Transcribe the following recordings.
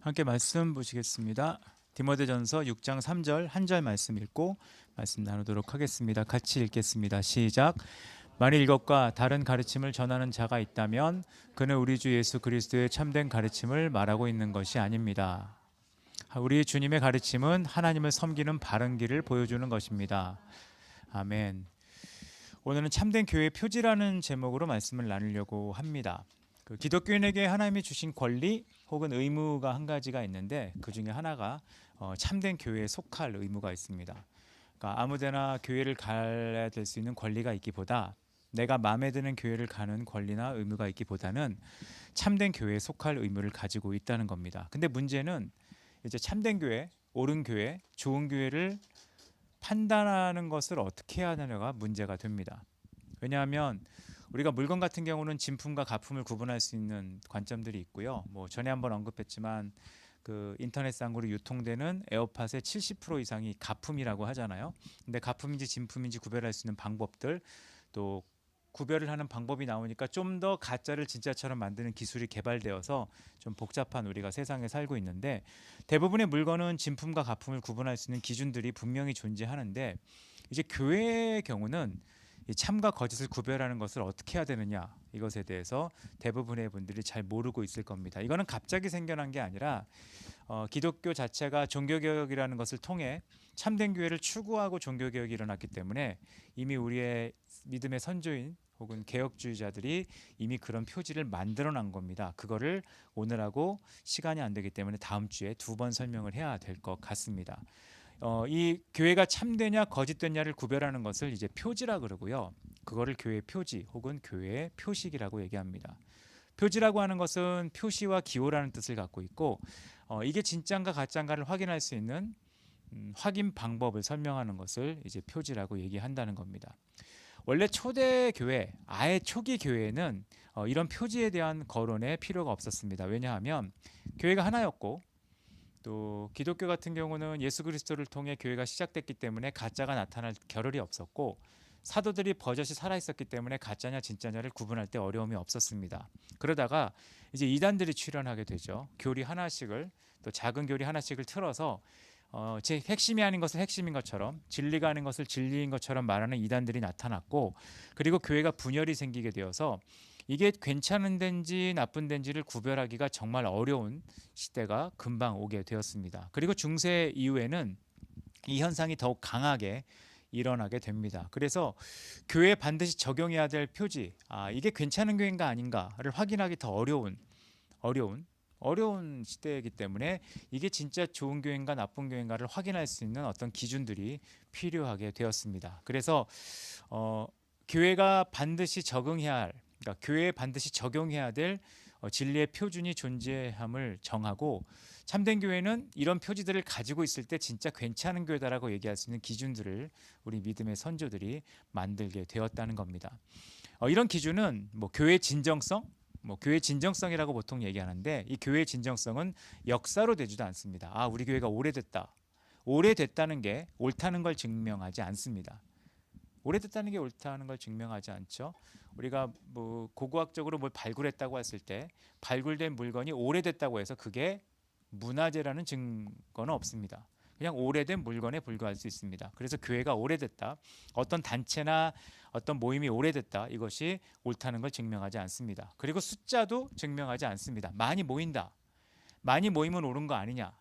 함께 말씀 보시겠습니다. 디모데전서 6장 3절 한 절 말씀 읽고 말씀 나누도록 하겠습니다. 같이 읽겠습니다. 시작. 만일 이것과 다른 가르침을 전하는 자가 있다면 그는 우리 주 예수 그리스도의 참된 가르침을 말하고 있는 것이 아닙니다. 우리 주님의 가르침은 하나님을 섬기는 바른 길을 보여주는 것입니다. 아멘. 오늘은 참된 교회의 표지라는 제목으로 말씀을 나누려고 합니다. 기독교인에게 하나님이 주신 권리 혹은 의무가 한 가지가 있는데 그 중에 하나가 참된 교회에 속할 의무가 있습니다. 그러니까 아무데나 교회를 가야 될 수 있는 권리가 있기보다 내가 마음에 드는 교회를 가는 권리나 의무가 있기보다는 참된 교회에 속할 의무를 가지고 있다는 겁니다. 근데 문제는 이제 참된 교회, 옳은 교회, 좋은 교회를 판단하는 것을 어떻게 해야 하느냐가 문제가 됩니다. 왜냐하면 우리가 물건 같은 경우는 진품과 가품을 구분할 수 있는 관점들이 있고요. 전에 한번 언급했지만 그 인터넷상으로 유통되는 에어팟의 70% 이상이 가품이라고 하잖아요. 근데 가품인지 진품인지 구별할 수 있는 방법들, 또 구별을 하는 방법이 나오니까 좀 더 가짜를 진짜처럼 만드는 기술이 개발되어서 좀 복잡한 우리가 세상에 살고 있는데, 대부분의 물건은 진품과 가품을 구분할 수 있는 기준들이 분명히 존재하는데, 이제 교회의 경우는 이 참과 거짓을 구별하는 것을 어떻게 해야 되느냐, 이것에 대해서 대부분의 분들이 잘 모르고 있을 겁니다. 이거는 갑자기 생겨난 게 아니라 기독교 자체가 종교개혁이라는 것을 통해 참된 교회를 추구하고 종교개혁이 일어났기 때문에 이미 우리의 믿음의 선조인 혹은 개혁주의자들이 이미 그런 표지를 만들어 난 겁니다. 그거를 오늘하고 시간이 안 되기 때문에 다음 주에 2번 설명을 해야 될 것 같습니다. 이 교회가 참되냐 거짓되냐를 구별하는 것을 이제 표지라 그러고요. 그거를 교회의 표지 혹은 교회의 표식이라고 얘기합니다. 표지라고 하는 것은 표시와 기호라는 뜻을 갖고 있고, 이게 진짜인가 가짜인가를 확인할 수 있는 확인 방법을 설명하는 것을 이제 표지라고 얘기한다는 겁니다. 원래 초대 교회, 아예 초기 교회에는 이런 표지에 대한 거론에 필요가 없었습니다. 왜냐하면 교회가 하나였고, 또 기독교 같은 경우는 예수 그리스도를 통해 교회가 시작됐기 때문에 가짜가 나타날 겨를이 없었고, 사도들이 버젓이 살아있었기 때문에 가짜냐 진짜냐를 구분할 때 어려움이 없었습니다. 그러다가 이제 이단들이 출현하게 되죠. 교리 하나씩을, 또 작은 교리 하나씩을 틀어서 제 핵심이 아닌 것을 핵심인 것처럼, 진리가 아닌 것을 진리인 것처럼 말하는 이단들이 나타났고, 그리고 교회가 분열이 생기게 되어서 이게 괜찮은 데인지 나쁜 데인지를 구별하기가 정말 어려운 시대가 금방 오게 되었습니다. 그리고 중세 이후에는 이 현상이 더욱 강하게 일어나게 됩니다. 그래서 교회에 반드시 적용해야 될 표지, 이게 괜찮은 교회인가 아닌가를 확인하기 더 어려운 시대이기 때문에 이게 진짜 좋은 교회인가 나쁜 교회인가를 확인할 수 있는 어떤 기준들이 필요하게 되었습니다. 그래서 교회가 반드시 적응해야 할, 그러니까 교회에 반드시 적용해야 될 진리의 표준이 존재함을 정하고, 참된 교회는 이런 표지들을 가지고 있을 때 진짜 괜찮은 교회다라고 얘기할 수 있는 기준들을 우리 믿음의 선조들이 만들게 되었다는 겁니다. 이런 기준은 교회의 진정성, 교회의 진정성이라고 보통 얘기하는데, 이 교회의 진정성은 역사로 되지도 않습니다. 우리 교회가 오래됐다는 게 옳다는 걸 증명하지 않습니다. 오래됐다는 게 옳다는 걸 증명하지 않죠. 우리가 고고학적으로 뭘 발굴했다고 했을 때 발굴된 물건이 오래됐다고 해서 그게 문화재라는 증거는 없습니다. 그냥 오래된 물건에 불과할 수 있습니다. 그래서 교회가 오래됐다, 어떤 단체나 어떤 모임이 오래됐다, 이것이 옳다는 걸 증명하지 않습니다. 그리고 숫자도 증명하지 않습니다. 많이 모인다, 많이 모이면 옳은 거 아니냐,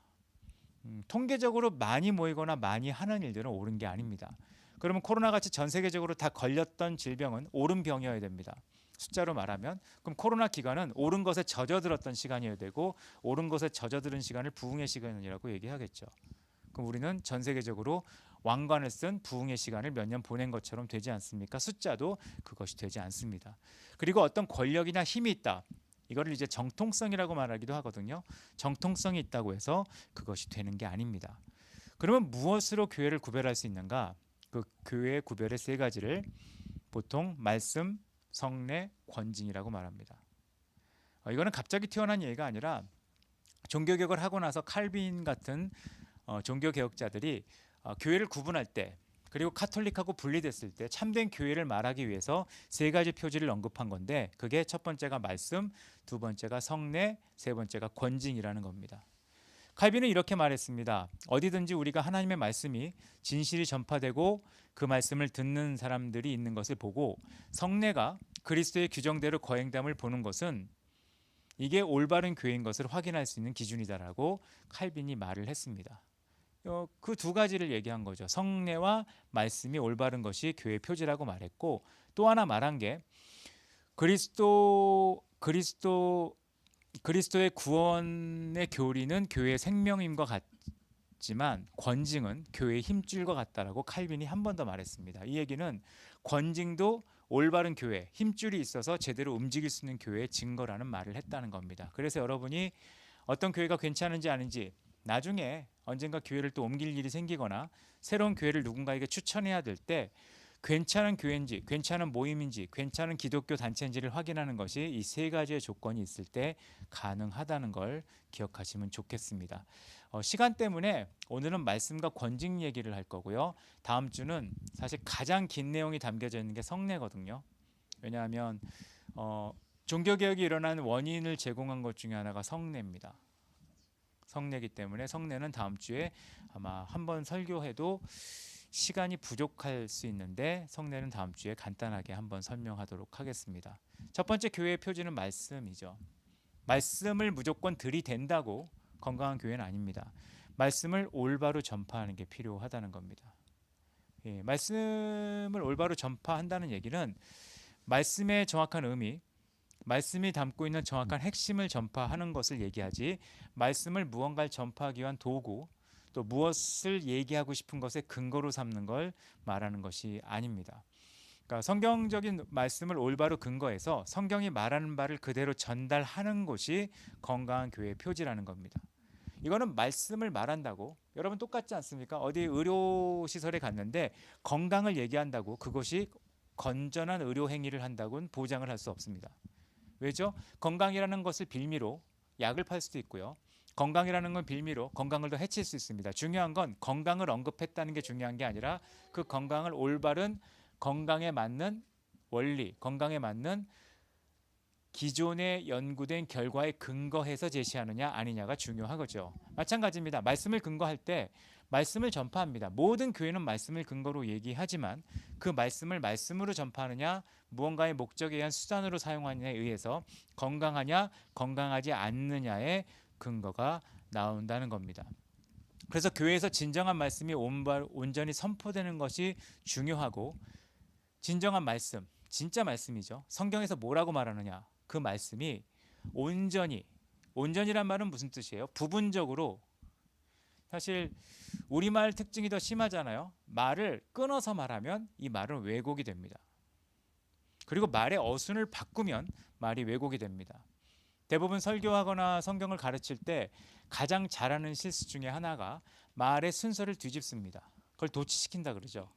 통계적으로 많이 모이거나 많이 하는 일들은 옳은 게 아닙니다. 그러면 코로나같이 전 세계적으로 다 걸렸던 질병은 옳은 병이어야 됩니다. 숫자로 말하면, 그럼 코로나 기간은 옳은 것에 젖어들었던 시간이어야 되고, 옳은 것에 젖어드는 시간을 부흥의 시간이라고 얘기하겠죠. 그럼 우리는 전 세계적으로 왕관을 쓴 부흥의 시간을 몇 년 보낸 것처럼 되지 않습니까? 숫자도 그것이 되지 않습니다. 그리고 어떤 권력이나 힘이 있다, 이거를 이제 정통성이라고 말하기도 하거든요. 정통성이 있다고 해서 그것이 되는 게 아닙니다. 그러면 무엇으로 교회를 구별할 수 있는가? 그 교회의 구별의 3가지를 보통 말씀, 성례, 권징이라고 말합니다. 이거는 갑자기 튀어나온 얘기가 아니라 종교개혁을 하고 나서 칼빈 같은 종교개혁자들이 교회를 구분할 때, 그리고 카톨릭하고 분리됐을 때 참된 교회를 말하기 위해서 3가지 표지를 언급한 건데, 그게 첫 번째가 말씀, 두 번째가 성례, 세 번째가 권징이라는 겁니다. 칼빈은 이렇게 말했습니다. 어디든지 우리가 하나님의 말씀이 진실이 전파되고 그 말씀을 듣는 사람들이 있는 것을 보고 성례가 그리스도의 규정대로 거행됨을 보는 것은 이게 올바른 교회인 것을 확인할 수 있는 기준이다라고 칼빈이 말을 했습니다. 그 두 가지를 얘기한 거죠. 성례와 말씀이 올바른 것이 교회의 표지라고 말했고, 또 하나 말한 게 그리스도의 구원의 교리는 교회의 생명임과 같지만 권징은 교회의 힘줄과 같다라고 칼빈이 한 번 더 말했습니다. 이 얘기는 권징도 올바른 교회, 힘줄이 있어서 제대로 움직일 수 있는 교회의 증거라는 말을 했다는 겁니다. 그래서 여러분이 어떤 교회가 괜찮은지 아닌지 나중에 언젠가 교회를 또 옮길 일이 생기거나 새로운 교회를 누군가에게 추천해야 될 때 괜찮은 교회인지, 괜찮은 모임인지, 괜찮은 기독교 단체인지를 확인하는 것이 이 세 가지의 조건이 있을 때 가능하다는 걸 기억하시면 좋겠습니다. 시간 때문에 오늘은 말씀과 권징 얘기를 할 거고요. 다음 주는 사실 가장 긴 내용이 담겨져 있는 게 성례거든요. 왜냐하면 종교개혁이 일어나는 원인을 제공한 것 중에 하나가 성례입니다. 성례이기 때문에 성례는 다음 주에 아마 한번 설교해도 시간이 부족할 수 있는데 성례는 다음 주에 간단하게 한번 설명하도록 하겠습니다. 첫 번째 교회의 표지는 말씀이죠. 말씀을 무조건 들이댄다고 건강한 교회는 아닙니다. 말씀을 올바로 전파하는 게 필요하다는 겁니다. 말씀을 올바로 전파한다는 얘기는 말씀의 정확한 의미, 말씀이 담고 있는 정확한 핵심을 전파하는 것을 얘기하지, 말씀을 무언가를 전파하기 위한 도구, 또 무엇을 얘기하고 싶은 것의 근거로 삼는 걸 말하는 것이 아닙니다. 그러니까 성경적인 말씀을 올바로 근거해서 성경이 말하는 바를 그대로 전달하는 것이 건강한 교회의 표지라는 겁니다. 이거는 말씀을 말한다고, 여러분 똑같지 않습니까? 어디 의료시설에 갔는데 건강을 얘기한다고 그것이 건전한 의료 행위를 한다고는 보장을 할 수 없습니다. 왜죠? 건강이라는 것을 빌미로 약을 팔 수도 있고요. 건강이라는 건 빌미로 건강을 더 해칠 수 있습니다. 중요한 건 건강을 언급했다는 게 중요한 게 아니라 그 건강을 올바른 건강에 맞는 원리, 건강에 맞는 기존에 연구된 결과에 근거해서 제시하느냐 아니냐가 중요하거죠. 마찬가지입니다. 말씀을 근거할 때 말씀을 전파합니다. 모든 교회는 말씀을 근거로 얘기하지만 그 말씀을 말씀으로 전파하느냐 무언가의 목적에 의한 수단으로 사용하느냐에 의해서 건강하냐 건강하지 않느냐의 근거가 나온다는 겁니다. 그래서 교회에서 진정한 말씀이 온전히 선포되는 것이 중요하고, 진정한 말씀, 진짜 말씀이죠. 성경에서 뭐라고 말하느냐, 그 말씀이 온전이란 말은 무슨 뜻이에요? 부분적으로. 사실 우리말 특징이 더 심하잖아요. 말을 끊어서 말하면 이 말은 왜곡이 됩니다. 그리고 말의 어순을 바꾸면 말이 왜곡이 됩니다. 대부분 설교하거나 성경을 가르칠 때 가장 잘하는 실수 중에 하나가 말의 순서를 뒤집습니다. 그걸 도치시킨다 그러죠.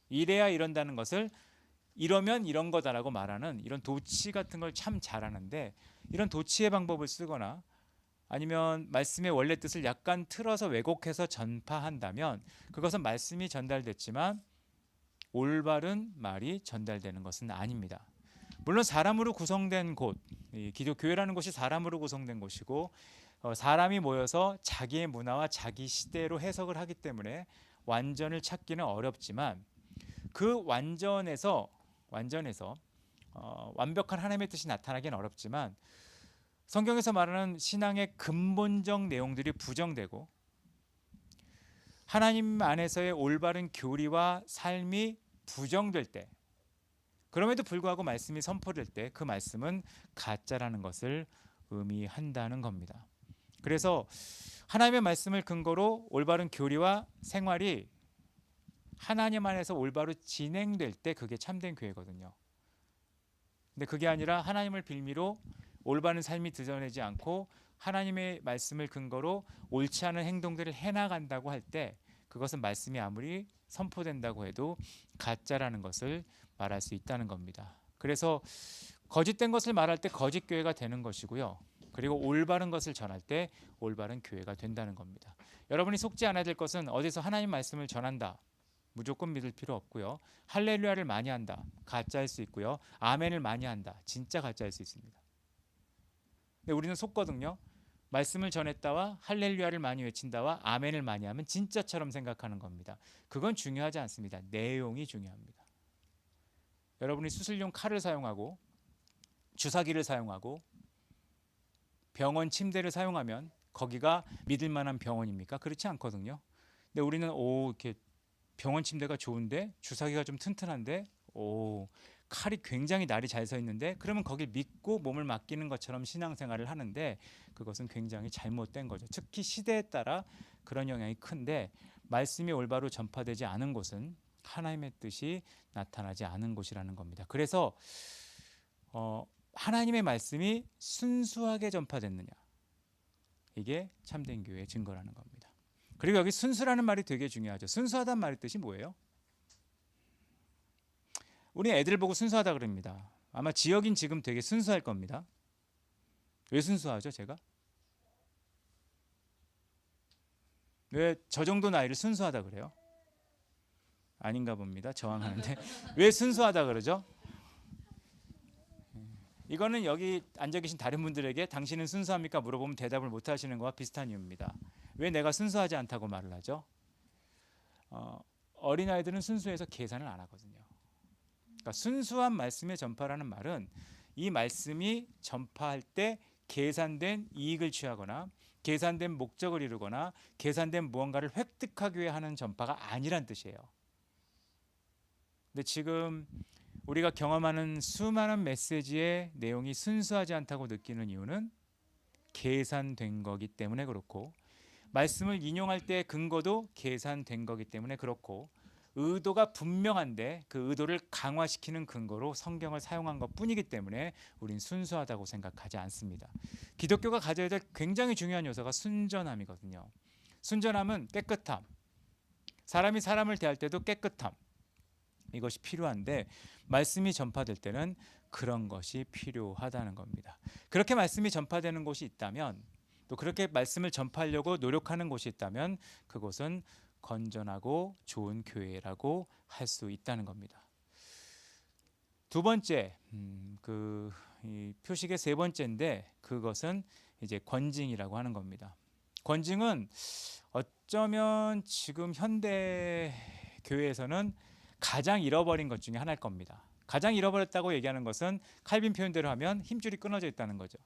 이래야 이런다는 것을 이러면 이런 거다라고 말하는 이런 도치 같은 걸 참 잘하는데, 이런 도치의 방법을 쓰거나 아니면 말씀의 원래 뜻을 약간 틀어서 왜곡해서 전파한다면 그것은 말씀이 전달됐지만 올바른 말이 전달되는 것은 아닙니다. 물론 사람으로 구성된 곳, 기독교회라는 곳이 사람으로 구성된 곳이고 사람이 모여서 자기의 문화와 자기 시대로 해석을 하기 때문에 완전을 찾기는 어렵지만 그 완전해서 완벽한 하나님의 뜻이 나타나기는 어렵지만 성경에서 말하는 신앙의 근본적 내용들이 부정되고 하나님 안에서의 올바른 교리와 삶이 부정될 때, 그럼에도 불구하고 말씀이 선포될 때 그 말씀은 가짜라는 것을 의미한다는 겁니다. 그래서 하나님의 말씀을 근거로 올바른 교리와 생활이 하나님 안에서 올바로 진행될 때 그게 참된 교회거든요. 근데 그게 아니라 하나님을 빌미로 올바른 삶이 드러내지 않고 하나님의 말씀을 근거로 옳지 않은 행동들을 해나간다고 할 때 그것은 말씀이 아무리 선포된다고 해도 가짜라는 것을 말할 수 있다는 겁니다. 그래서 거짓된 것을 말할 때 거짓 교회가 되는 것이고요. 그리고 올바른 것을 전할 때 올바른 교회가 된다는 겁니다. 여러분이 속지 않아야 될 것은 어디서 하나님 말씀을 전한다, 무조건 믿을 필요 없고요. 할렐루야를 많이 한다, 가짜일 수 있고요. 아멘을 많이 한다, 진짜 가짜일 수 있습니다. 근데 우리는 속거든요. 말씀을 전했다와 할렐루야를 많이 외친다와 아멘을 많이 하면 진짜처럼 생각하는 겁니다. 그건 중요하지 않습니다. 내용이 중요합니다. 여러분이 수술용 칼을 사용하고 주사기를 사용하고 병원 침대를 사용하면 거기가 믿을 만한 병원입니까? 그렇지 않거든요. 근데 우리는 이렇게 병원 침대가 좋은데 주사기가 좀 튼튼한데 칼이 굉장히 날이 잘 서 있는데 그러면 거길 믿고 몸을 맡기는 것처럼 신앙생활을 하는데 그것은 굉장히 잘못된 거죠. 특히 시대에 따라 그런 영향이 큰데 말씀이 올바로 전파되지 않은 곳은 하나님의 뜻이 나타나지 않은 곳이라는 겁니다. 그래서 하나님의 말씀이 순수하게 전파됐느냐, 이게 참된 교회의 증거라는 겁니다. 그리고 여기 순수라는 말이 되게 중요하죠. 순수하다는 말의 뜻이 뭐예요? 우리 애들 보고 순수하다 그럽니다. 아마 지역인 지금 되게 순수할 겁니다. 왜 순수하죠, 제가? 왜 저 정도 나이를 순수하다 그래요? 아닌가 봅니다. 저항하는데 왜 순수하다 그러죠? 이거는 여기 앉아 계신 다른 분들에게 당신은 순수합니까? 물어보면 대답을 못 하시는 것과 비슷한 이유입니다. 왜 내가 순수하지 않다고 말을 하죠? 어린아이들은 순수해서 계산을 안 하거든요. 그러니까 순수한 말씀의 전파라는 말은 이 말씀이 전파할 때 계산된 이익을 취하거나 계산된 목적을 이루거나 계산된 무언가를 획득하기 위해 하는 전파가 아니란 뜻이에요. 근데 지금 우리가 경험하는 수많은 메시지의 내용이 순수하지 않다고 느끼는 이유는 계산된 거기 때문에 그렇고, 말씀을 인용할 때 근거도 계산된 거기 때문에 그렇고, 의도가 분명한데 그 의도를 강화시키는 근거로 성경을 사용한 것뿐이기 때문에 우린 순수하다고 생각하지 않습니다. 기독교가 가져야 될 굉장히 중요한 요소가 순전함이거든요. 순전함은 깨끗함, 사람이 사람을 대할 때도 깨끗함, 이것이 필요한데 말씀이 전파될 때는 그런 것이 필요하다는 겁니다. 그렇게 말씀이 전파되는 곳이 있다면, 또 그렇게 말씀을 전파하려고 노력하는 곳이 있다면 그곳은 건전하고 좋은 교회라고 할 수 있다는 겁니다. 두 번째, 이 표식의 세 번째인데 그것은 이제 권징이라고 하는 겁니다. 권징은 어쩌면 지금 현대 교회에서는 가장 잃어버린 것 중에 하나일 겁니다. 가장 잃어버렸다고 얘기하는 것은 칼빈 표현대로 하면 힘줄이 끊어져 있다는 거죠.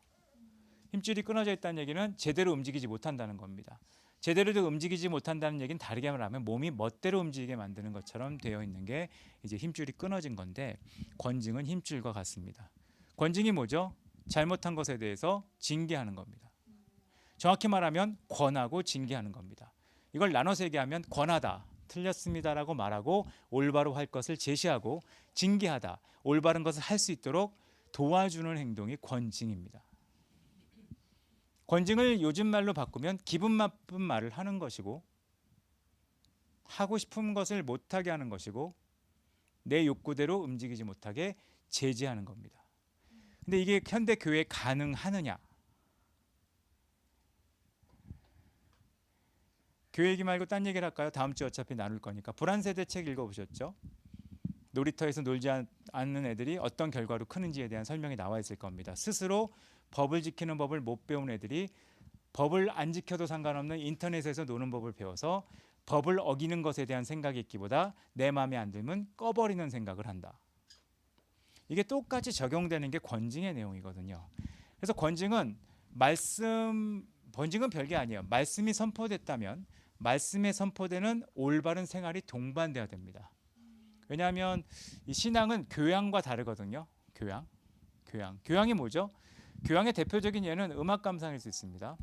힘줄이 끊어져 있다는 얘기는 제대로 움직이지 못한다는 겁니다. 제대로 움직이지 못한다는 얘기는 다르게 말하면 몸이 멋대로 움직이게 만드는 것처럼 되어 있는 게 이제 힘줄이 끊어진 건데, 권징은 힘줄과 같습니다. 권징이 뭐죠? 잘못한 것에 대해서 징계하는 겁니다. 정확히 말하면 권하고 징계하는 겁니다. 이걸 나눠서 얘기하면 권하다, 틀렸습니다라고 말하고 올바로 할 것을 제시하고, 징계하다, 올바른 것을 할 수 있도록 도와주는 행동이 권징입니다. 권징을 요즘 말로 바꾸면 기분 나쁜 말을 하는 것이고, 하고 싶은 것을 못하게 하는 것이고, 내 욕구대로 움직이지 못하게 제지하는 겁니다. 근데 이게 현대 교회에 가능하느냐? 교회 얘기 말고 딴 얘기를 할까요? 다음 주에 어차피 나눌 거니까. 불안세대 책 읽어보셨죠? 놀이터에서 놀지 않는 애들이 어떤 결과로 크는지에 대한 설명이 나와 있을 겁니다. 스스로 법을 지키는 법을 못 배운 애들이 법을 안 지켜도 상관없는 인터넷에서 노는 법을 배워서 법을 어기는 것에 대한 생각이 있기보다 내 마음에 안 들면 꺼버리는 생각을 한다. 이게 똑같이 적용되는 게 권징의 내용이거든요. 그래서 권징은 별게 아니에요. 말씀이 선포됐다면 말씀에 선포되는 올바른 생활이 동반돼야 됩니다. 왜냐하면 이 신앙은 교양과 다르거든요. 교양이 뭐죠? 교양의 대표적인 예는 음악 감상일 수 있습니다.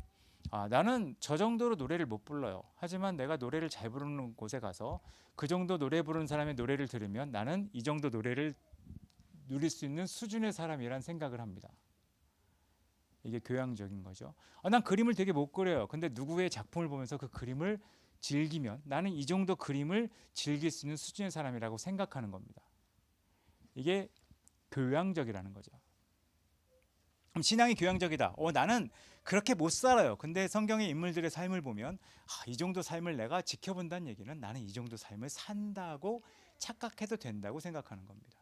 나는 저 정도로 노래를 못 불러요. 하지만 내가 노래를 잘 부르는 곳에 가서 그 정도 노래 부르는 사람의 노래를 들으면 나는 이 정도 노래를 누릴 수 있는 수준의 사람이란 생각을 합니다. 이게 교양적인 거죠. 난 그림을 되게 못 그려요. 근데 누구의 작품을 보면서 그 그림을 즐기면 나는 이 정도 그림을 즐길 수 있는 수준의 사람이라고 생각하는 겁니다. 이게 교양적이라는 거죠. 그럼 신앙이 교양적이다. 나는 그렇게 못 살아요. 근데 성경의 인물들의 삶을 보면 이 정도 삶을 내가 지켜본다는 얘기는 나는 이 정도 삶을 산다고 착각해도 된다고 생각하는 겁니다.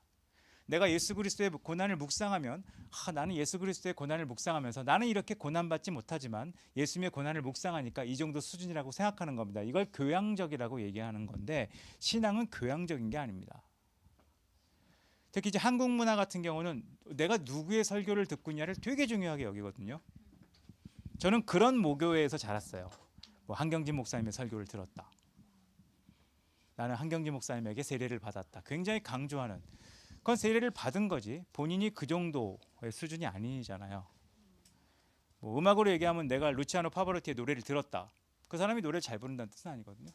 내가 예수 그리스도의 고난을 묵상하면 나는 예수 그리스도의 고난을 묵상하면서 나는 이렇게 고난받지 못하지만 예수님의 고난을 묵상하니까 이 정도 수준이라고 생각하는 겁니다. 이걸 교양적이라고 얘기하는 건데 신앙은 교양적인 게 아닙니다. 특히 이제 한국 문화 같은 경우는 내가 누구의 설교를 듣고 있냐를 되게 중요하게 여기거든요. 저는 그런 모교회에서 자랐어요. 뭐 한경진 목사님의 설교를 들었다. 나는 한경진 목사님에게 세례를 받았다. 굉장히 강조하는. 그건 세례를 받은 거지 본인이 그 정도의 수준이 아니잖아요. 뭐 음악으로 얘기하면 내가 루치아노 파바로티의 노래를 들었다. 그 사람이 노래를 잘 부른다는 뜻은 아니거든요.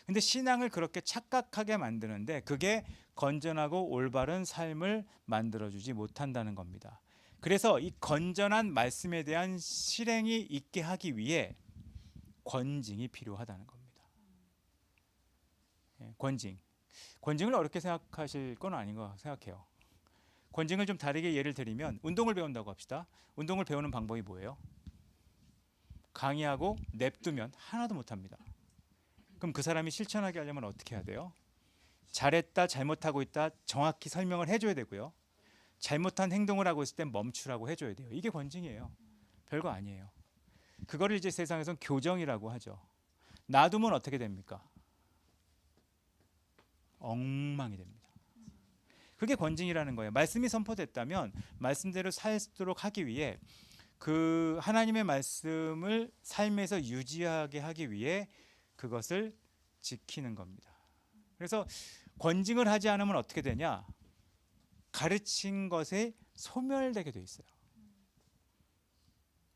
근데 신앙을 그렇게 착각하게 만드는데 그게 건전하고 올바른 삶을 만들어주지 못한다는 겁니다. 그래서 이 건전한 말씀에 대한 실행이 있게 하기 위해 권징이 필요하다는 겁니다. 권징. 권징을 어렵게 생각하실 건 아닌 거 생각해요. 권징을 좀 다르게 예를 들면 운동을 배운다고 합시다. 운동을 배우는 방법이 뭐예요? 강의하고 냅두면 하나도 못합니다. 그럼 그 사람이 실천하게 하려면 어떻게 해야 돼요? 잘했다, 잘못하고 있다 정확히 설명을 해줘야 되고요. 잘못한 행동을 하고 있을 땐 멈추라고 해줘야 돼요. 이게 권징이에요. 별거 아니에요. 그거를 이제 세상에서는 교정이라고 하죠. 놔두면 어떻게 됩니까? 엉망이 됩니다. 그게 권징이라는 거예요. 말씀이 선포됐다면 말씀대로 살도록 하기 위해 그 하나님의 말씀을 삶에서 유지하게 하기 위해 그것을 지키는 겁니다. 그래서 권징을 하지 않으면 어떻게 되냐? 가르친 것에 소멸되게 돼 있어요.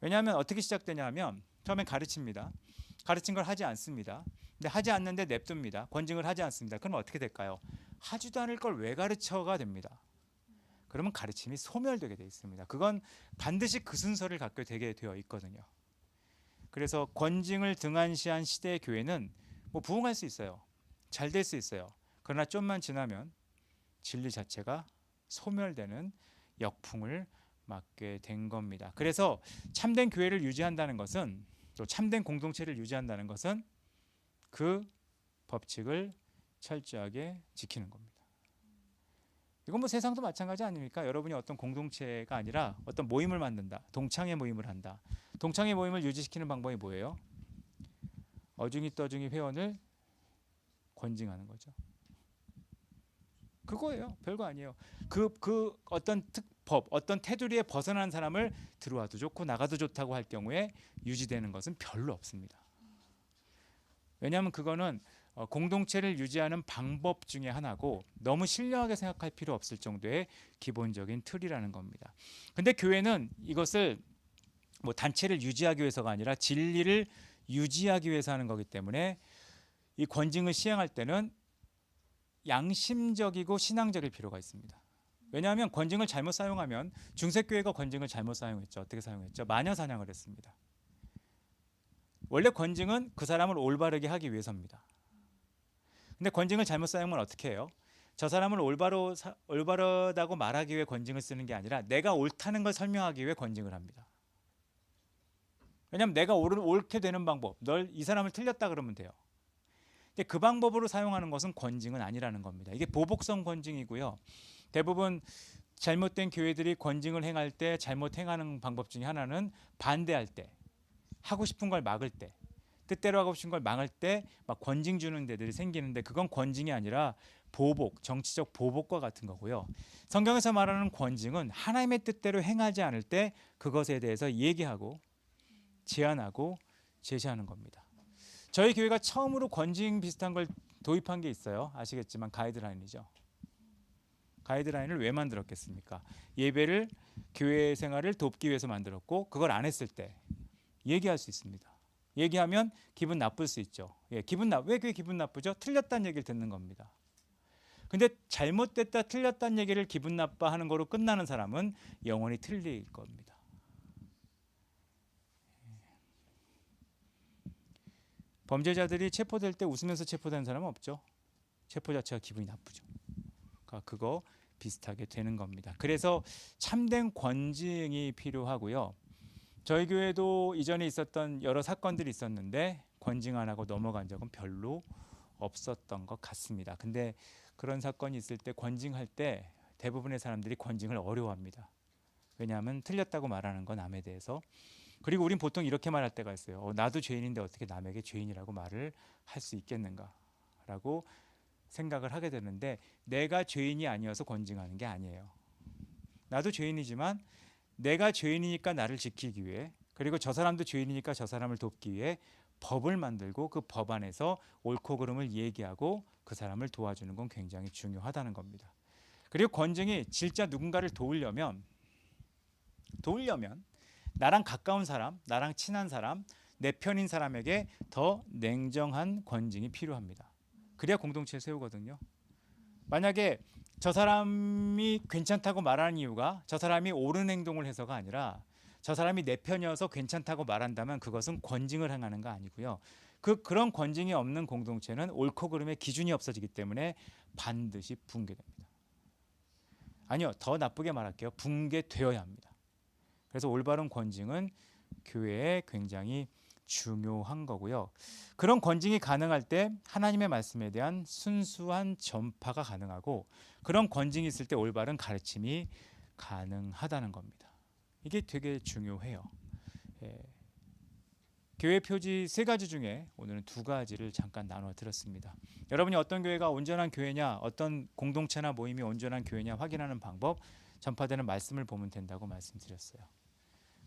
왜냐하면 어떻게 시작되냐 하면 처음엔 가르칩니다. 가르친 걸 하지 않습니다. 근데 하지 않는데 냅둡니다. 권징을 하지 않습니다. 그럼 어떻게 될까요? 하지도 않을 걸 왜 가르쳐가 됩니다. 그러면 가르침이 소멸되게 돼 있습니다. 그건 반드시 그 순서를 갖게 되게 되어 있거든요. 그래서 권징을 등한시한 시대의 교회는 뭐 부흥할 수 있어요. 잘 될 수 있어요. 그러나 좀만 지나면 진리 자체가 소멸되는 역풍을 맞게 된 겁니다. 그래서 참된 교회를 유지한다는 것은 또 참된 공동체를 유지한다는 것은 그 법칙을 철저하게 지키는 겁니다. 이건 뭐 세상도 마찬가지 아닙니까? 여러분이 어떤 공동체가 아니라 어떤 모임을 만든다. 동창회 모임을 한다. 동창회 모임을 유지시키는 방법이 뭐예요? 어중이 떠중이 회원을 권징하는 거죠. 그거예요. 별거 아니에요. 그 어떤 특법, 어떤 테두리에 벗어난 사람을 들어와도 좋고 나가도 좋다고 할 경우에 유지되는 것은 별로 없습니다. 왜냐하면 그거는 공동체를 유지하는 방법 중에 하나고 너무 신령하게 생각할 필요 없을 정도의 기본적인 틀이라는 겁니다. 근데 교회는 이것을 뭐 단체를 유지하기 위해서가 아니라 진리를 유지하기 위해서 하는 거기 때문에 이 권징을 시행할 때는 양심적이고 신앙적일 필요가 있습니다. 왜냐하면 권징을 잘못 사용하면 중세교회가 권징을 잘못 사용했죠. 어떻게 사용했죠? 마녀 사냥을 했습니다. 원래 권징은 그 사람을 올바르게 하기 위해서입니다. 근데 권징을 잘못 사용하면 어떻게 해요? 저 사람을 올바르다고 말하기 위해 권징을 쓰는 게 아니라 내가 옳다는 걸 설명하기 위해 권징을 합니다. 왜냐하면 내가 옳게 되는 방법, 이 사람을 틀렸다 그러면 돼요. 근데 그 방법으로 사용하는 것은 권징은 아니라는 겁니다. 이게 보복성 권징이고요. 대부분 잘못된 교회들이 권징을 행할 때 잘못 행하는 방법 중에 하나는 반대할 때, 하고 싶은 걸 막을 때, 뜻대로 하고 싶은 걸 막을 때 막 권징 주는 데들이 생기는데 그건 권징이 아니라 보복, 정치적 보복과 같은 거고요. 성경에서 말하는 권징은 하나님의 뜻대로 행하지 않을 때 그것에 대해서 얘기하고 제안하고 제시하는 겁니다. 저희 교회가 처음으로 권징 비슷한 걸 도입한 게 있어요. 아시겠지만 가이드라인이죠. 가이드라인을 왜 만들었겠습니까? 예배를 교회 생활을 돕기 위해서 만들었고 그걸 안 했을 때 얘기할 수 있습니다. 얘기하면 기분 나쁠 수 있죠. 왜 그게 기분 나쁘죠? 틀렸다는 얘기를 듣는 겁니다. 근데 잘못됐다 틀렸다는 얘기를 기분 나빠하는 거로 끝나는 사람은 영원히 틀릴 겁니다. 범죄자들이 체포될 때 웃으면서 체포되는 사람은 없죠. 체포 자체가 기분이 나쁘죠. 그러니까 그거 비슷하게 되는 겁니다. 그래서 참된 권징이 필요하고요. 저희 교회도 이전에 있었던 여러 사건들이 있었는데 권징 안 하고 넘어간 적은 별로 없었던 것 같습니다. 근데 그런 사건이 있을 때 권징할 때 대부분의 사람들이 권징을 어려워합니다. 왜냐하면 틀렸다고 말하는 건 남에 대해서. 그리고 우린 보통 이렇게 말할 때가 있어요. 나도 죄인인데 어떻게 남에게 죄인이라고 말을 할 수 있겠는가라고 생각을 하게 되는데, 내가 죄인이 아니어서 권징하는 게 아니에요. 나도 죄인이지만 내가 죄인이니까 나를 지키기 위해, 그리고 저 사람도 죄인이니까 저 사람을 돕기 위해 법을 만들고 그 법 안에서 옳고 그름을 얘기하고 그 사람을 도와주는 건 굉장히 중요하다는 겁니다. 그리고 권징이 진짜 누군가를 도우려면 나랑 가까운 사람, 나랑 친한 사람, 내 편인 사람에게 더 냉정한 권징이 필요합니다. 그래야 공동체를 세우거든요. 만약에 저 사람이 괜찮다고 말하는 이유가 저 사람이 옳은 행동을 해서가 아니라 저 사람이 내 편이어서 괜찮다고 말한다면 그것은 권징을 행하는 거 아니고요. 그런 권징이 없는 공동체는 옳고 그름의 기준이 없어지기 때문에 반드시 붕괴됩니다. 아니요, 더 나쁘게 말할게요. 붕괴되어야 합니다. 그래서 올바른 권징은 교회에 굉장히 중요한 거고요. 그런 권징이 가능할 때 하나님의 말씀에 대한 순수한 전파가 가능하고, 그런 권징이 있을 때 올바른 가르침이 가능하다는 겁니다. 이게 되게 중요해요. 교회 표지 3가지 중에 오늘은 2가지를 잠깐 나눠 드렸습니다. 여러분이 어떤 교회가 온전한 교회냐, 어떤 공동체나 모임이 온전한 교회냐 확인하는 방법, 전파되는 말씀을 보면 된다고 말씀드렸어요.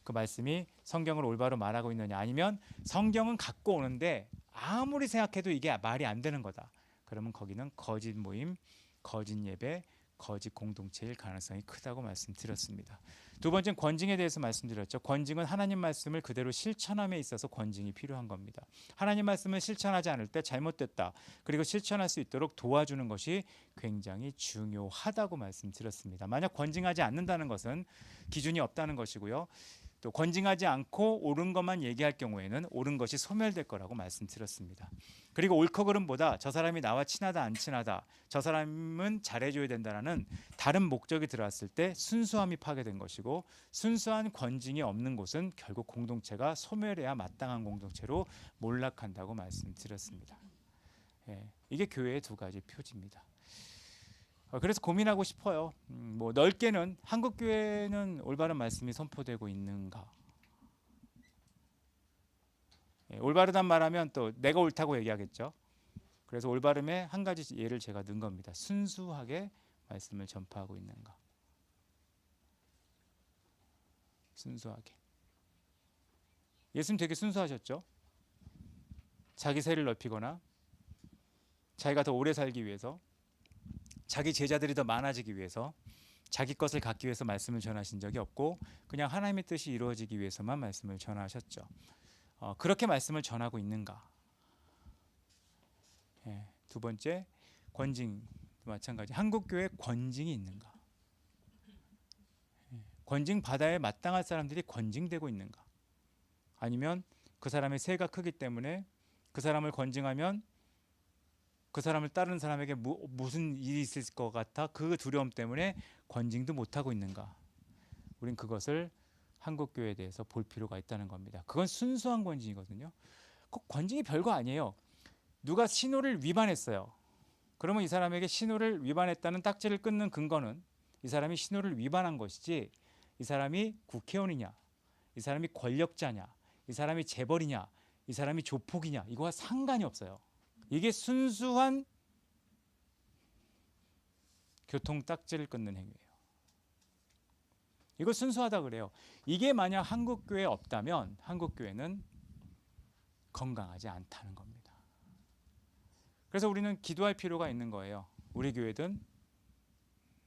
그 말씀이 성경을 올바로 말하고 있느냐, 아니면 성경은 갖고 오는데 아무리 생각해도 이게 말이 안 되는 거다, 그러면 거기는 거짓 모임, 거짓 예배, 거짓 공동체일 가능성이 크다고 말씀드렸습니다. 2번째는 권징에 대해서 말씀드렸죠. 권징은 하나님 말씀을 그대로 실천함에 있어서 권징이 필요한 겁니다. 하나님 말씀을 실천하지 않을 때 잘못됐다, 그리고 실천할 수 있도록 도와주는 것이 굉장히 중요하다고 말씀드렸습니다. 만약 권징하지 않는다는 것은 기준이 없다는 것이고요. 또 권징하지 않고 옳은 것만 얘기할 경우에는 옳은 것이 소멸될 거라고 말씀드렸습니다. 그리고 옳고 그름보다 저 사람이 나와 친하다 안 친하다, 저 사람은 잘해줘야 된다라는 다른 목적이 들어왔을 때 순수함이 파괴된 것이고, 순수한 권징이 없는 곳은 결국 공동체가 소멸해야 마땅한 공동체로 몰락한다고 말씀드렸습니다. 이게 교회의 2가지 표지입니다. 그래서 고민하고 싶어요. 뭐 넓게는 한국 교회는 올바른 말씀이 선포되고 있는가? 올바르단 말하면 또 내가 옳다고 얘기하겠죠. 그래서 올바름의 한 가지 예를 제가 든 겁니다. 순수하게 말씀을 전파하고 있는가? 순수하게. 예수님 되게 순수하셨죠. 자기 세를 넓히거나 자기가 더 오래 살기 위해서, 자기 제자들이 더 많아지기 위해서, 자기 것을 갖기 위해서 말씀을 전하신 적이 없고 그냥 하나님의 뜻이 이루어지기 위해서만 말씀을 전하셨죠. 그렇게 말씀을 전하고 있는가? 2번째, 권징 마찬가지. 한국 교회에 권징이 있는가? 권징 받아야 마땅할 사람들이 권징되고 있는가? 아니면 그 사람의 세가 크기 때문에 그 사람을 권징하면 그 사람을 따르는 사람에게 무슨 일이 있을 것 같아 그 두려움 때문에 권징도 못하고 있는가? 우린 그것을 한국 교회에 대해서 볼 필요가 있다는 겁니다. 그건 순수한 권징이거든요. 그 권징이 별거 아니에요. 누가 신호를 위반했어요. 그러면 이 사람에게 신호를 위반했다는 딱지를 끊는 근거는 이 사람이 신호를 위반한 것이지, 이 사람이 국회의원이냐, 이 사람이 권력자냐, 이 사람이 재벌이냐, 이 사람이 조폭이냐, 이거와 상관이 없어요. 이게 순수한 교통 딱지를 끊는 행위예요. 이거 순수하다 그래요. 이게 만약 한국 교회에 없다면 한국 교회는 건강하지 않다는 겁니다. 그래서 우리는 기도할 필요가 있는 거예요. 우리 교회든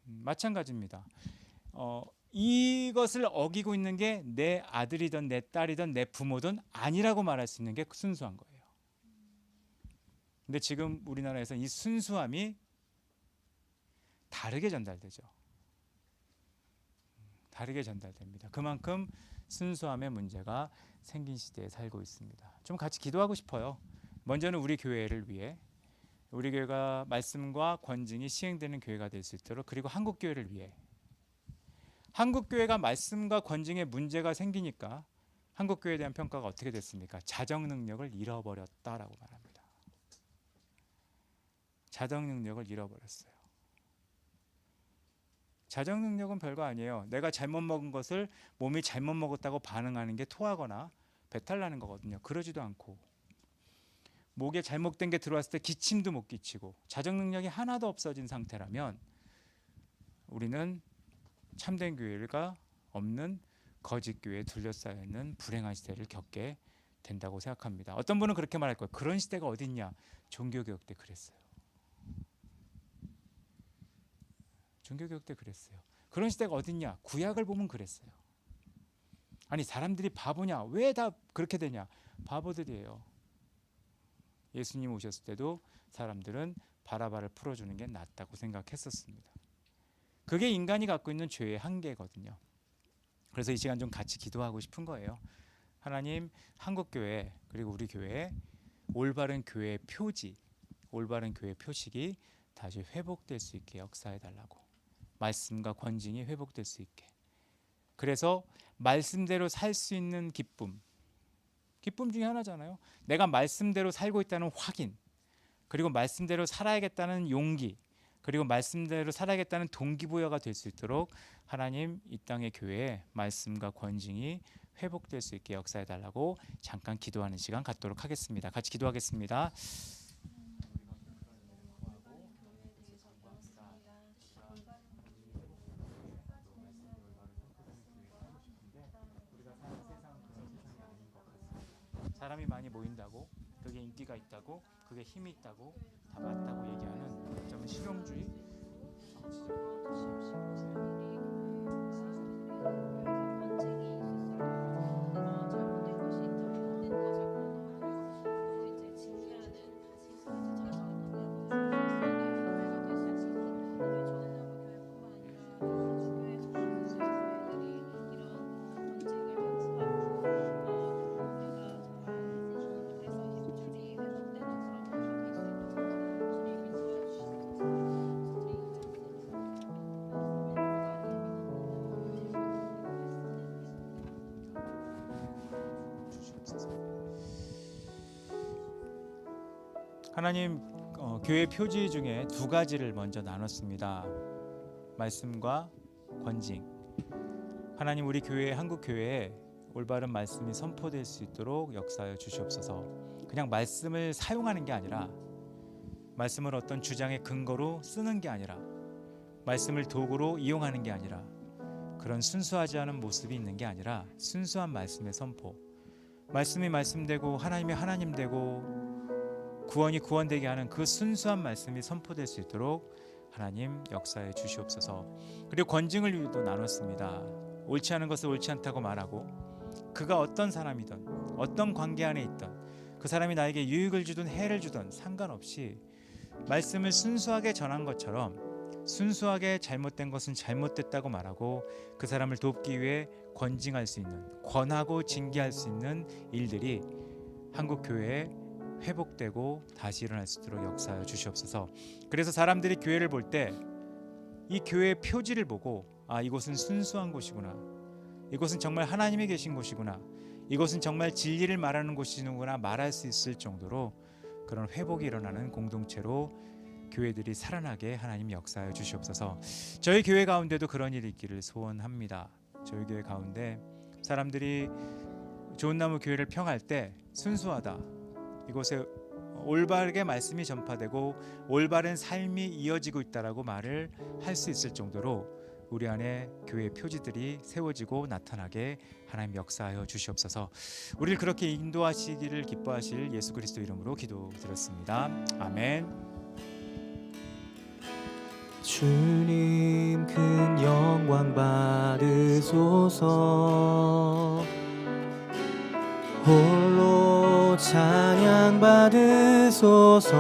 마찬가지입니다. 이것을 어기고 있는 게 내 아들이든 내 딸이든 내 부모든 아니라고 말할 수 있는 게 순수한 거예요. 근데 지금 우리나라에서 이 순수함이 다르게 전달되죠. 다르게 전달됩니다. 그만큼 순수함의 문제가 생긴 시대에 살고 있습니다. 좀 같이 기도하고 싶어요. 먼저는 우리 교회를 위해, 우리 교회가 말씀과 권징이 시행되는 교회가 될 수 있도록, 그리고 한국 교회를 위해. 한국 교회가 말씀과 권징에 문제가 생기니까 한국 교회에 대한 평가가 어떻게 됐습니까? 자정 능력을 잃어버렸다라고 말합니다. 자정 능력을 잃어버렸어요. 자정 능력은 별거 아니에요. 내가 잘못 먹은 것을 몸이 잘못 먹었다고 반응하는 게 토하거나 배탈 나는 거거든요. 그러지도 않고 목에 잘못된 게 들어왔을 때 기침도 못 기치고 자정 능력이 하나도 없어진 상태라면 우리는 참된 교회가 없는 거짓 교회에 둘러싸여 있는 불행한 시대를 겪게 된다고 생각합니다. 어떤 분은 그렇게 말할 거예요. 그런 시대가 어딨냐? 종교개혁 때 그랬어요. 종교개혁 때 그랬어요. 그런 시대가 어딨냐? 구약을 보면 그랬어요. 아니 사람들이 바보냐? 왜 다 그렇게 되냐? 바보들이에요. 예수님 오셨을 때도 사람들은 바라바를 풀어주는 게 낫다고 생각했었습니다. 그게 인간이 갖고 있는 죄의 한계거든요. 그래서 이 시간 좀 같이 기도하고 싶은 거예요. 하나님, 한국교회 그리고 우리 교회에 올바른 교회의 표지, 올바른 교회의 표식이 다시 회복될 수 있게 역사해달라고. 말씀과 권징이 회복될 수 있게. 그래서 말씀대로 살 수 있는 기쁨 중에 하나잖아요. 내가 말씀대로 살고 있다는 확인, 그리고 말씀대로 살아야겠다는 용기, 그리고 말씀대로 살아야겠다는 동기부여가 될 수 있도록 하나님 이 땅의 교회에 말씀과 권징이 회복될 수 있게 역사해달라고 잠깐 기도하는 시간 갖도록 하겠습니다. 같이 기도하겠습니다. 사람이 많이 모인다고, 그게 인기가 있다고, 그게 힘이 있다고, 다 맞다고 얘기하는 어쩌면 실용주의. 하나님, 교회 표지 중에 두 가지를 먼저 나눴습니다. 말씀과 권징. 하나님, 우리 교회, 한국 교회에 올바른 말씀이 선포될 수 있도록 역사하여 주시옵소서. 그냥 말씀을 사용하는 게 아니라, 말씀을 어떤 주장의 근거로 쓰는 게 아니라, 말씀을 도구로 이용하는 게 아니라, 그런 순수하지 않은 모습이 있는 게 아니라 순수한 말씀의 선포. 말씀이 말씀되고 하나님이 하나님 되고 구원이 구원되게 하는 그 순수한 말씀이 선포될 수 있도록 하나님 역사해 주시옵소서. 그리고 권징을 위도 나눴습니다. 옳지 않은 것을 옳지 않다고 말하고, 그가 어떤 사람이든 어떤 관계 안에 있든 그 사람이 나에게 유익을 주든 해를 주든 상관없이 말씀을 순수하게 전한 것처럼 순수하게 잘못된 것은 잘못됐다고 말하고 그 사람을 돕기 위해 권징할 수 있는, 권하고 징계할 수 있는 일들이 한국 교회에 회복되고 다시 일어날 수 있도록 역사하여 주시옵소서. 그래서 사람들이 교회를 볼 때 이 교회의 표지를 보고, 아, 이곳은 순수한 곳이구나, 이곳은 정말 하나님이 계신 곳이구나, 이곳은 정말 진리를 말하는 곳이구나 말할 수 있을 정도로 그런 회복이 일어나는 공동체로 교회들이 살아나게 하나님 역사하여 주시옵소서. 저희 교회 가운데도 그런 일이 있기를 소원합니다. 저희 교회 가운데 사람들이 좋은 나무 교회를 평할 때 순수하다, 이곳에 올바르게 말씀이 전파되고 올바른 삶이 이어지고 있다라고 말을 할 수 있을 정도로 우리 안에 교회의 표지들이 세워지고 나타나게 하나님 역사하여 주시옵소서. 우리를 그렇게 인도하시기를 기뻐하실 예수 그리스도 이름으로 기도드렸습니다. 아멘. 주님 큰 영광 받으소서. 홀로 찬양 받으소서.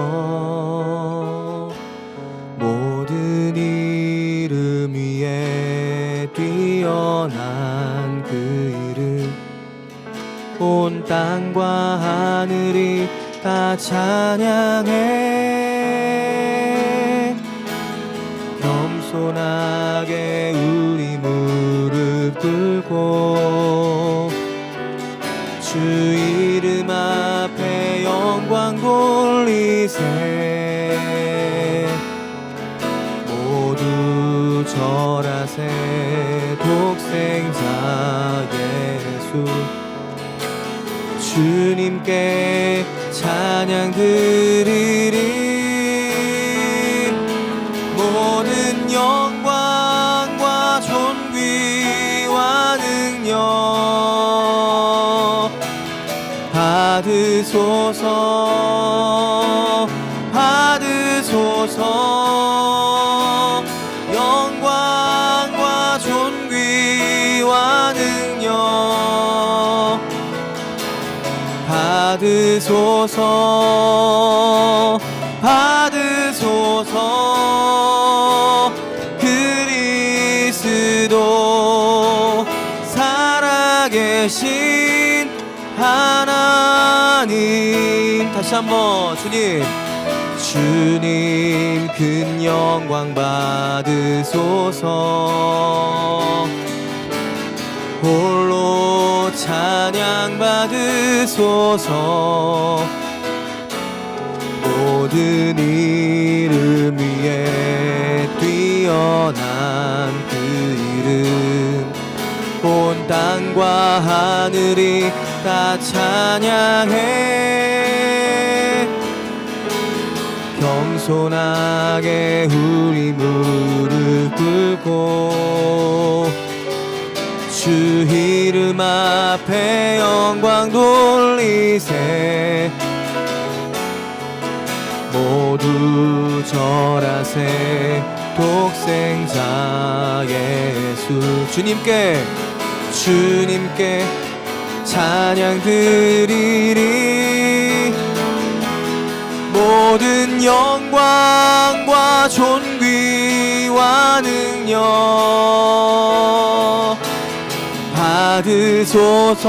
모든 이름 위에 뛰어난 그 이름, 온 땅과 하늘이 다 찬양해. 겸손하게 우리 무릎 꿇고 주 이름 앞에 영광 돌리세. 절하세 독생자 예수 주님께 찬양 드리리 모든 영광과 존귀와 능력 받으소서 받으소서 영광과 존귀와 능력 받으소서 받으소서 그리스도 살아계신 하나님 다시 한번 주님 큰 영광 받으소서 홀로 찬양 받으소서 모든 이름 위에 뛰어난 그 이름 온 땅과 하늘이 다 찬양해 겸손하게 우리 무릎 꿇고 주 이름 앞에 영광 돌리세 모두 절하세 독생자 예수 주님께 찬양 드리리 모든 영광과 존귀와 능력 받으소서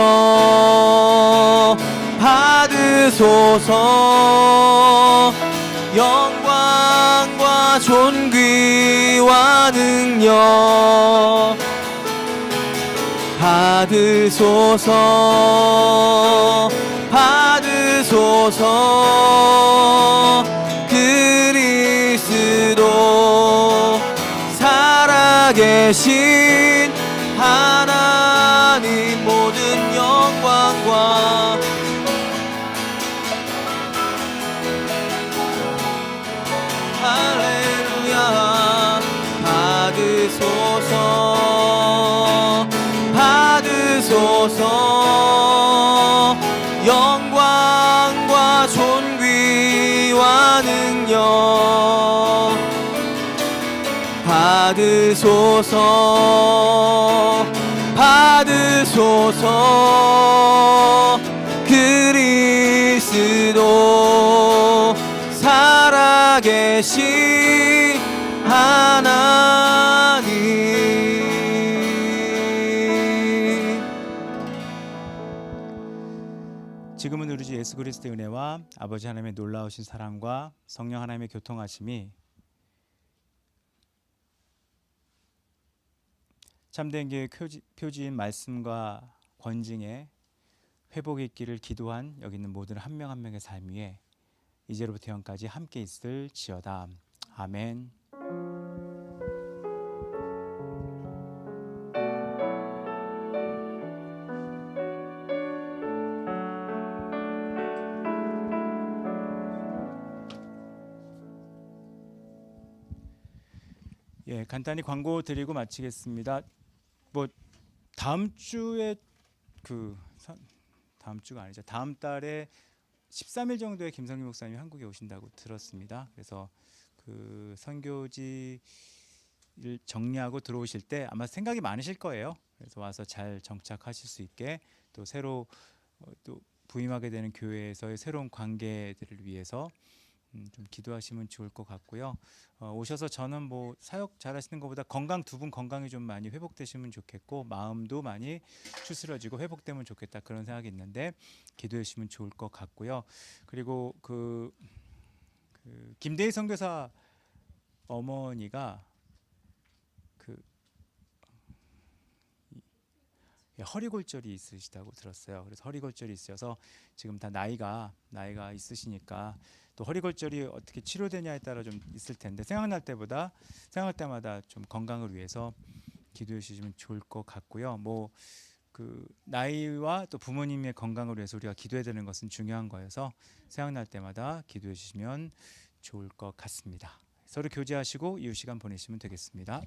받으소서 영광과 존귀와 능력 받으소서 받으소서 그리스도 살아계신 하나님 모든 영광과 할렐루야 받으소서 받으소서 영광과 존귀와 능력 받으소서 받으소서 그리스도 살아계신 하나님 지금은 우리 주 예수 그리스도의 은혜와 아버지 하나님의 놀라우신 사랑과 성령 하나님의 교통하심이 참된 교회 표지인 말씀과 권징에 회복의 길을 기도한 여기 있는 모든 한 명 한 명의 삶 위에 이제로부터 영까지 함께 있을지어다. 아멘. 예, 간단히 광고 드리고 마치겠습니다. 뭐 다음 주에 다음 주가 아니죠. 다음 달에 13일 정도에 김성규 목사님이 한국에 오신다고 들었습니다. 그래서 그 선교지를 정리하고 들어오실 때 아마 생각이 많으실 거예요. 그래서 와서 잘 정착하실 수 있게 또 새로 또 부임하게 되는 교회에서의 새로운 관계들을 위해서 좀 기도하시면 좋을 것 같고요. 오셔서 저는 뭐 사역 잘하시는 것보다 두 분 건강이 좀 많이 회복되시면 좋겠고 마음도 많이 추스러지고 회복되면 좋겠다 그런 생각이 있는데 기도해 주시면 좋을 것 같고요. 그리고 그 김대희 선교사 어머니가 허리골절이 있으시다고 들었어요. 그래서 허리골절이 있어서 지금 다 나이가 있으시니까 또 허리골절이 어떻게 치료되냐에 따라 좀 있을 텐데 생각날 때마다 좀 건강을 위해서 기도해 주시면 좋을 것 같고요. 뭐 그 나이와 또 부모님의 건강을 위해서 우리가 기도해야 되는 것은 중요한 거여서 생각날 때마다 기도해 주시면 좋을 것 같습니다. 서로 교제하시고 이웃 시간 보내시면 되겠습니다.